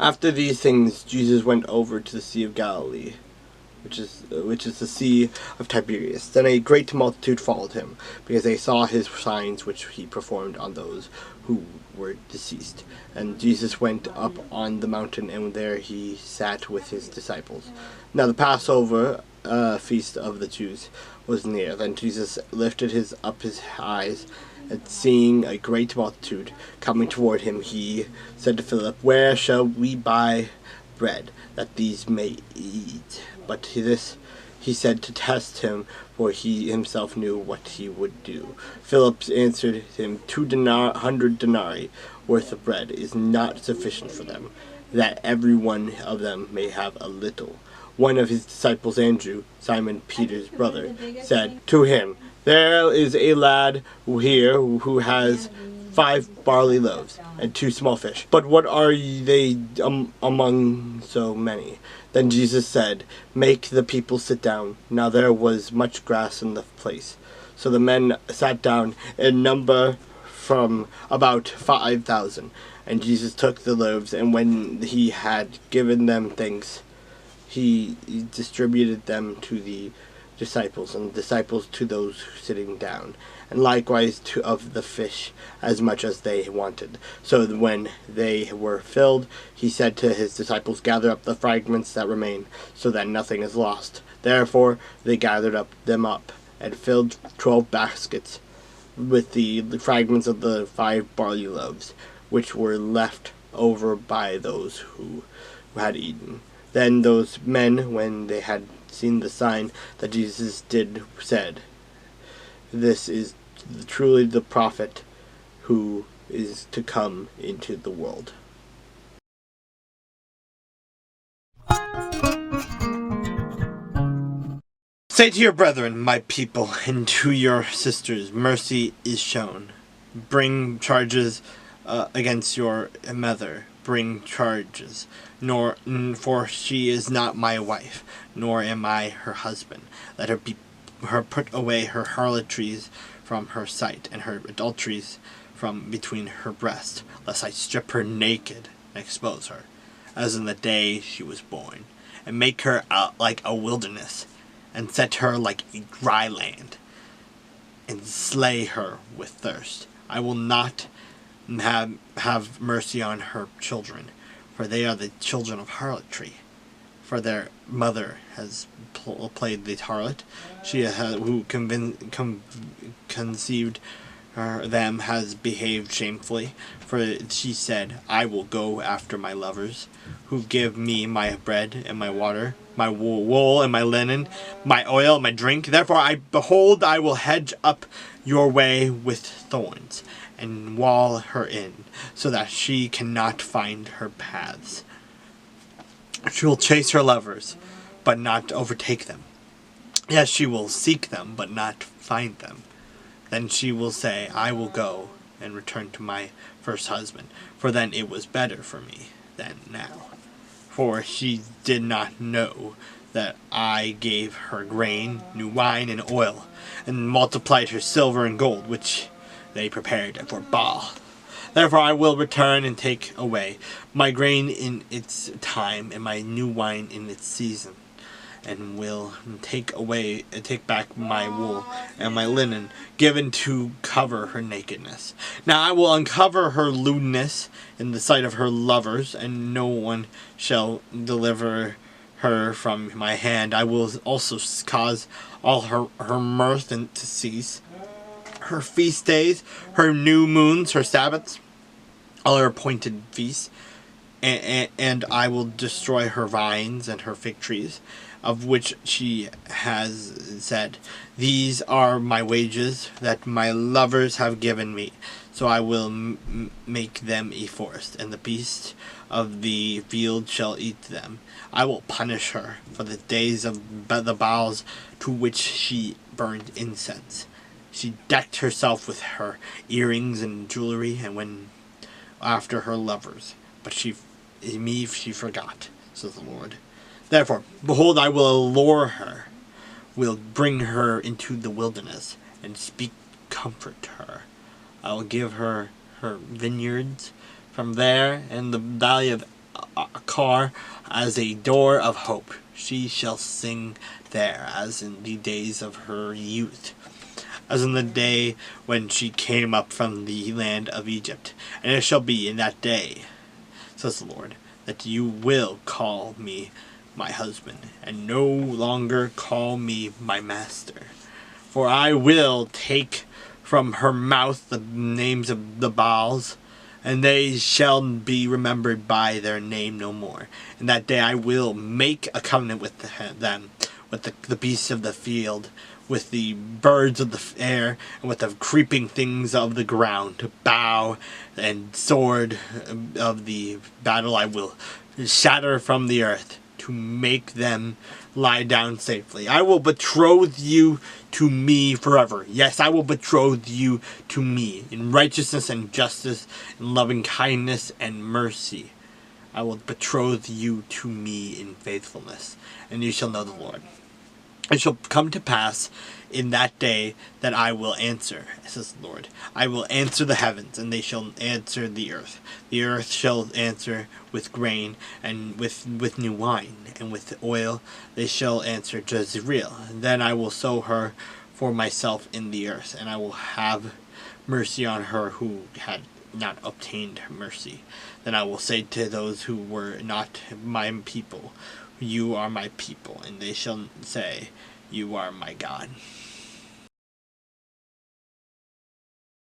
After these things, Jesus went over to the Sea of Galilee, which is the Sea of Tiberias. Then a great multitude followed him, because they saw his signs which he performed on those who were deceased. And Jesus went up on the mountain, and there he sat with his disciples. Now the Passover feast of the Jews was near. Then Jesus lifted up his eyes, and seeing a great multitude coming toward him, he said to Philip, "Where shall we buy bread, that these may eat?" But this he said to test him, for he himself knew what he would do. Philip answered him, 200 denarii worth of bread is not sufficient for them, that every one of them may have a little. One of his disciples, Andrew, Simon Peter's brother, said to him, "There is a lad here who has 5 barley loaves and 2 small fish. But what are they among so many?" Then Jesus said, "Make the people sit down." Now there was much grass in the place. So the men sat down, in number from about 5,000. And Jesus took the loaves, and when he had given them thanks, he distributed them to the disciples, and the disciples to those sitting down, and likewise of the fish as much as they wanted. So when they were filled, he said to his disciples, "Gather up the fragments that remain, so that nothing is lost." Therefore they gathered them up, and filled 12 baskets with the fragments of the 5 barley loaves, which were left over by those who had eaten. Then those men, when they had seen the sign that Jesus did, said, "This is truly the prophet who is to come into the world." Say to your brethren, my people, and to your sisters, mercy is shown. Bring charges against your mother. Bring charges, for she is not my wife, nor am I her husband. Let her put away her harlotries from her sight, and her adulteries from between her breasts, lest I strip her naked and expose her, as in the day she was born, and make her like a wilderness, and set her like a dry land, and slay her with thirst. I will not have mercy on her children, for they are the children of harlotry. For their mother has played the harlot. She who conceived them has behaved shamefully. For she said, "I will go after my lovers, who give me my bread and my water, my wool and my linen, my oil and my drink. Therefore I will hedge up your way with thorns, and wall her in, so that she cannot find her paths. She will chase her lovers, but not overtake them. Yes, she will seek them, but not find them. Then she will say, I will go and return to my first husband, for then it was better for me than now. For she did not know that I gave her grain, new wine, and oil, and multiplied her silver and gold, which they prepared for Baal. Therefore I will return and take away my grain in its time, and my new wine in its season, and will take back my wool and my linen, given to cover her nakedness. Now I will uncover her lewdness in the sight of her lovers, and no one shall deliver her from my hand. I will also cause all her mirth to cease, her feast days, her new moons, her Sabbaths, all her appointed feasts, and I will destroy her vines and her fig trees, of which she has said, These are my wages that my lovers have given me. So I will make them a forest, and the beasts of the field shall eat them. I will punish her for the days of the Baals to which she burned incense. She decked herself with her earrings and jewelry, and went after her lovers. But me she forgot, says the Lord. Therefore, behold, I will allure her, will bring her into the wilderness, and speak comfort to her. I will give her her vineyards from there, and the valley of car as a door of hope. She shall sing there as in the days of her youth, as in the day when she came up from the land of Egypt. And it shall be in that day, says the Lord, that you will call me my husband, and no longer call me my master. For I will take from her mouth the names of the Baals, and they shall be remembered by their name no more. In that day I will make a covenant with them, with the beasts of the field, with the birds of the air, and with the creeping things of the ground. To bow and sword of the battle I will shatter from the earth, to make them lie down safely. I will betroth you to me forever. Yes, I will betroth you to me in righteousness and justice, in loving kindness and mercy. I will betroth you to me in faithfulness, and you shall know the Lord. It shall come to pass in that day that I will answer, says the Lord. I will answer the heavens, and they shall answer the earth. The earth shall answer with grain, and with new wine, and with oil they shall answer Jezreel. Then I will sow her for myself in the earth, and I will have mercy on her who had not obtained mercy. Then I will say to those who were not my people, you are my people, and they shall say, you are my God.